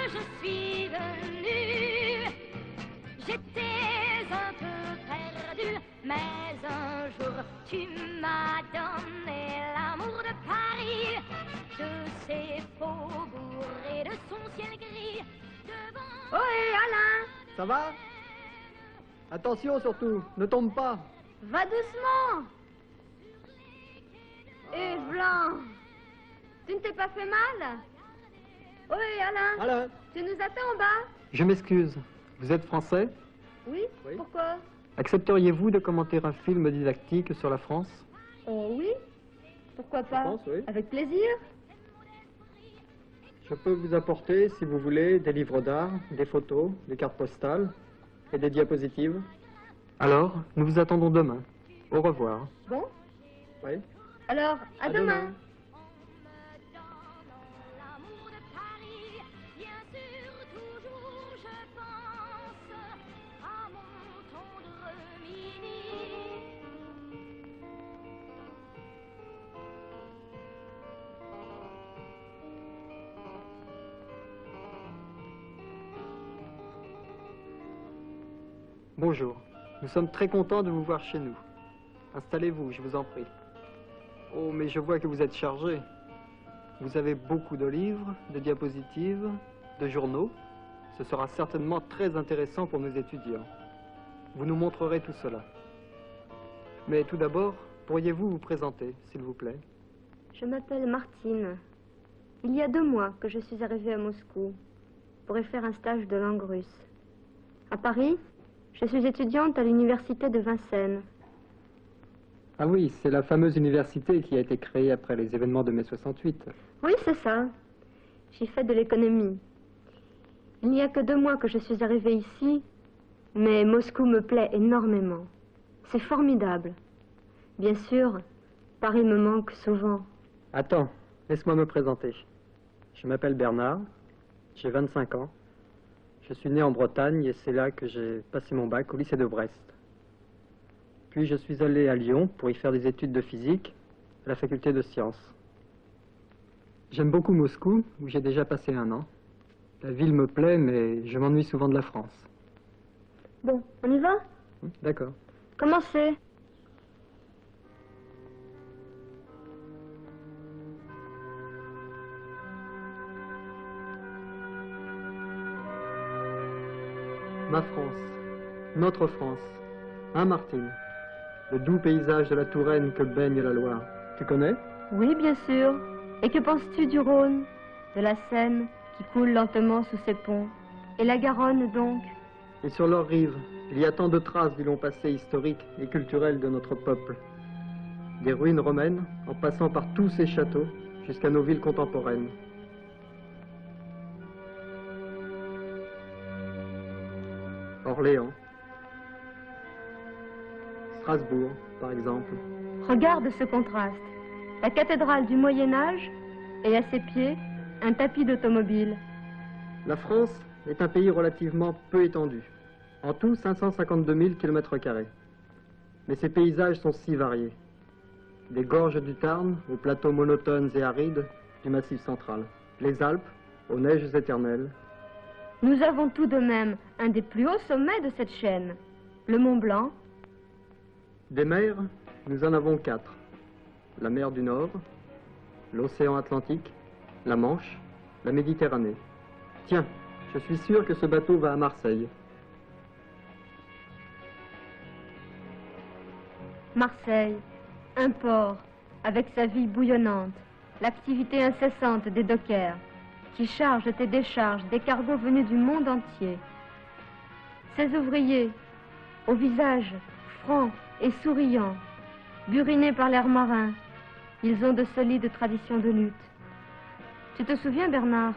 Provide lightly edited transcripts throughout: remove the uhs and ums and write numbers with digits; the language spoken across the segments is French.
je suis venue. J'étais un peu perdue, mais un jour tu m'as donné l'amour de Paris, de ses faubourgs et de son ciel gris. Ohé, Alain! Ça va? Attention surtout, ne tombe pas. Va doucement! Et Blanc, tu ne t'es pas fait mal? Ohé, Alain! Alain! Tu nous attends en bas? Je m'excuse. Vous êtes français? Oui? Oui. Pourquoi? Accepteriez-vous de commenter un film didactique sur la France? Oh oui? Pourquoi pas? Je pense, oui. Avec plaisir. Je peux vous apporter, si vous voulez, des livres d'art, des photos, des cartes postales et des diapositives. Alors, nous vous attendons demain. Au revoir. Bon? Oui. Alors, à demain. Bonjour. Nous sommes très contents de vous voir chez nous. Installez-vous, je vous en prie. Oh, mais je vois que vous êtes chargé. Vous avez beaucoup de livres, de diapositives, de journaux. Ce sera certainement très intéressant pour nos étudiants. Vous nous montrerez tout cela. Mais tout d'abord, pourriez-vous vous présenter, s'il vous plaît? Je m'appelle Martine. Il y a 2 mois que je suis arrivée à Moscou pour y faire un stage de langue russe. À Paris, je suis étudiante à l'université de Vincennes. Ah oui, c'est la fameuse université qui a été créée après les événements de mai 68. Oui, c'est ça. J'y fais de l'économie. Il n'y a que 2 mois que je suis arrivée ici, mais Moscou me plaît énormément. C'est formidable. Bien sûr, Paris me manque souvent. Attends, laisse-moi me présenter. Je m'appelle Bernard, j'ai 25 ans. Je suis né en Bretagne et c'est là que j'ai passé mon bac au lycée de Brest. Puis je suis allé à Lyon pour y faire des études de physique à la faculté de sciences. J'aime beaucoup Moscou, où j'ai déjà passé 1 an. La ville me plaît, mais je m'ennuie souvent de la France. Bon, on y va? D'accord. Commencez. Ma France, notre France, hein Martine? Le doux paysage de la Touraine que baigne la Loire. Tu connais? Oui, bien sûr. Et que penses-tu du Rhône, de la Seine qui coule lentement sous ses ponts? Et la Garonne, donc? Et sur leurs rives, il y a tant de traces du long passé historique et culturel de notre peuple. Des ruines romaines, en passant par tous ces châteaux, jusqu'à nos villes contemporaines. Orléans, Strasbourg, par exemple. Regarde ce contraste. La cathédrale du Moyen-Âge et à ses pieds, un tapis d'automobile. La France est un pays relativement peu étendu. En tout, 552 000 km². Mais ses paysages sont si variés. Des gorges du Tarn aux plateaux monotones et arides du Massif central. Les Alpes aux neiges éternelles. Nous avons tout de même un des plus hauts sommets de cette chaîne, le Mont Blanc. Des mers, nous en avons 4. La mer du Nord, l'océan Atlantique, la Manche, la Méditerranée. Tiens, je suis sûr que ce bateau va à Marseille. Marseille, un port avec sa vie bouillonnante, l'activité incessante des dockers qui chargent et déchargent des cargos venus du monde entier. Ces ouvriers, au visage franc et souriant, burinés par l'air marin, ils ont de solides traditions de lutte. Tu te souviens, Bernard,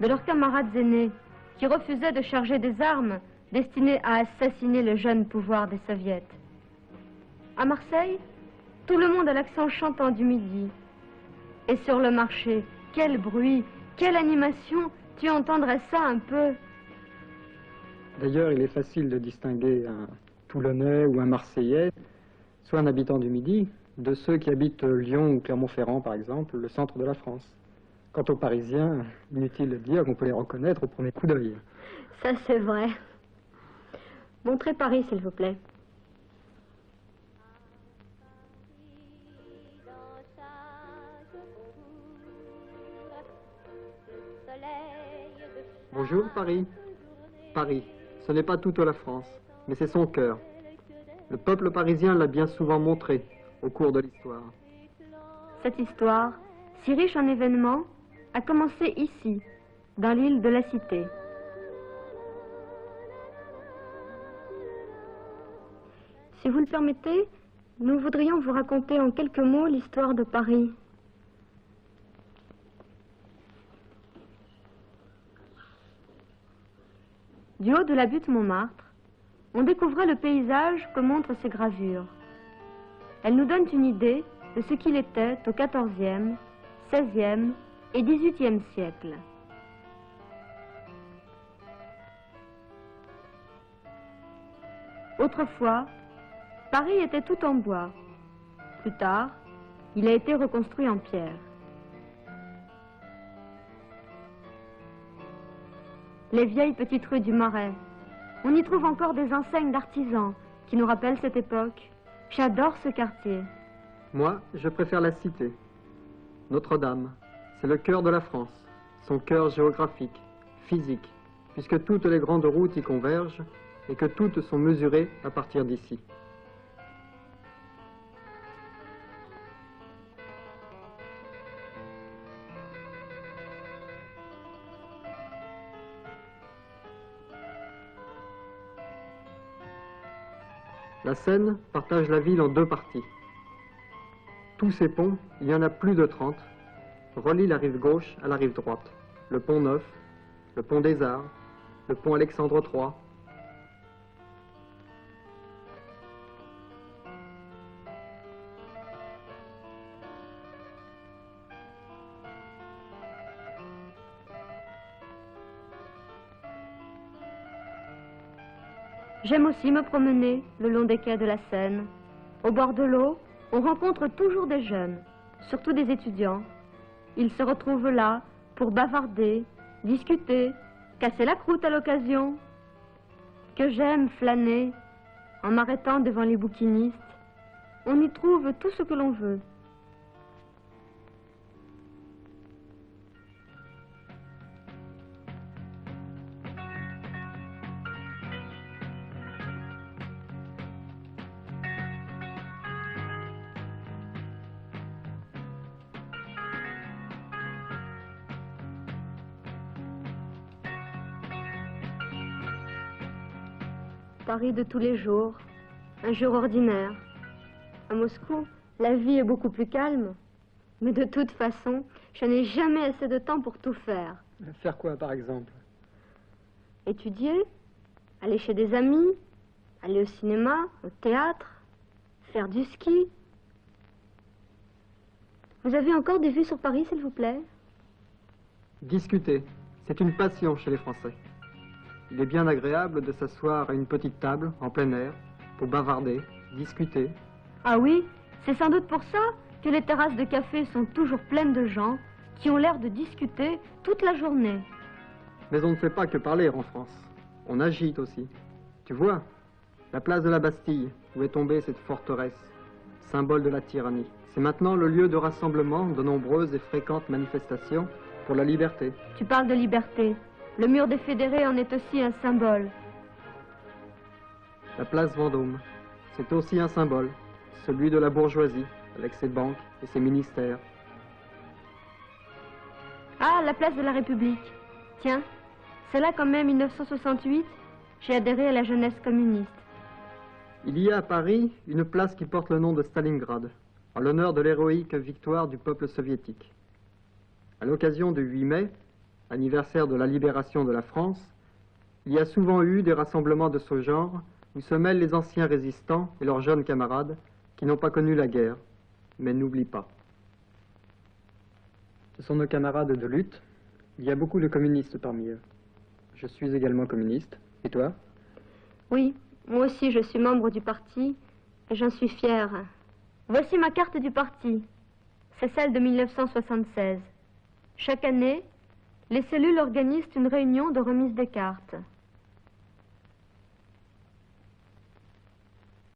de leurs camarades aînés qui refusaient de charger des armes destinées à assassiner le jeune pouvoir des soviets? À Marseille, tout le monde a l'accent chantant du midi. Et sur le marché, quel bruit, quelle animation, tu entendrais ça un peu. D'ailleurs, il est facile de distinguer un Toulonnais ou un Marseillais, soit un habitant du Midi, de ceux qui habitent Lyon ou Clermont-Ferrand, par exemple, le centre de la France. Quant aux Parisiens, inutile de dire qu'on peut les reconnaître au premier coup d'œil. Ça, c'est vrai. Montrez Paris, s'il vous plaît. Bonjour Paris. Paris, ce n'est pas toute la France, mais c'est son cœur. Le peuple parisien l'a bien souvent montré au cours de l'histoire. Cette histoire, si riche en événements, a commencé ici, dans l'île de la Cité. Si vous le permettez, nous voudrions vous raconter en quelques mots l'histoire de Paris. Du haut de la butte Montmartre, on découvrait le paysage que montrent ces gravures. Elles nous donnent une idée de ce qu'il était au XIVe, XVIe et XVIIIe siècle. Autrefois, Paris était tout en bois. Plus tard, il a été reconstruit en pierre. Les vieilles petites rues du Marais. On y trouve encore des enseignes d'artisans qui nous rappellent cette époque. J'adore ce quartier. Moi, je préfère la Cité. Notre-Dame, c'est le cœur de la France, son cœur géographique, physique, puisque toutes les grandes routes y convergent et que toutes sont mesurées à partir d'ici. La Seine partage la ville en deux parties. Tous ces ponts, il y en a plus de 30, relient la rive gauche à la rive droite. Le pont Neuf, le pont des Arts, le pont Alexandre III. J'aime aussi me promener le long des quais de la Seine. Au bord de l'eau, on rencontre toujours des jeunes, surtout des étudiants. Ils se retrouvent là pour bavarder, discuter, casser la croûte à l'occasion. Que j'aime flâner en m'arrêtant devant les bouquinistes. On y trouve tout ce que l'on veut. Paris de tous les jours, un jour ordinaire. À Moscou, la vie est beaucoup plus calme. Mais de toute façon, je n'ai jamais assez de temps pour tout faire. Faire quoi, par exemple? Étudier, aller chez des amis, aller au cinéma, au théâtre, faire du ski. Vous avez encore des vues sur Paris, s'il vous plaît? Discuter, c'est une passion chez les Français. Il est bien agréable de s'asseoir à une petite table, en plein air, pour bavarder, discuter. Ah oui, c'est sans doute pour ça que les terrasses de café sont toujours pleines de gens qui ont l'air de discuter toute la journée. Mais on ne fait pas que parler en France. On agite aussi. Tu vois, la place de la Bastille, où est tombée cette forteresse, symbole de la tyrannie. C'est maintenant le lieu de rassemblement de nombreuses et fréquentes manifestations pour la liberté. Tu parles de liberté. Le mur des fédérés en est aussi un symbole. La place Vendôme, c'est aussi un symbole, celui de la bourgeoisie, avec ses banques et ses ministères. Ah, la place de la République. Tiens, c'est là qu'en mai 1968, j'ai adhéré à la jeunesse communiste. Il y a à Paris une place qui porte le nom de Stalingrad, en l'honneur de l'héroïque victoire du peuple soviétique. À l'occasion du 8 mai, anniversaire de la libération de la France, il y a souvent eu des rassemblements de ce genre où se mêlent les anciens résistants et leurs jeunes camarades qui n'ont pas connu la guerre, mais n'oublient pas. Ce sont nos camarades de lutte. Il y a beaucoup de communistes parmi eux. Je suis également communiste. Et toi? Oui, moi aussi je suis membre du parti et j'en suis fière. Voici ma carte du parti. C'est celle de 1976. Chaque année, les cellules organisent une réunion de remise des cartes.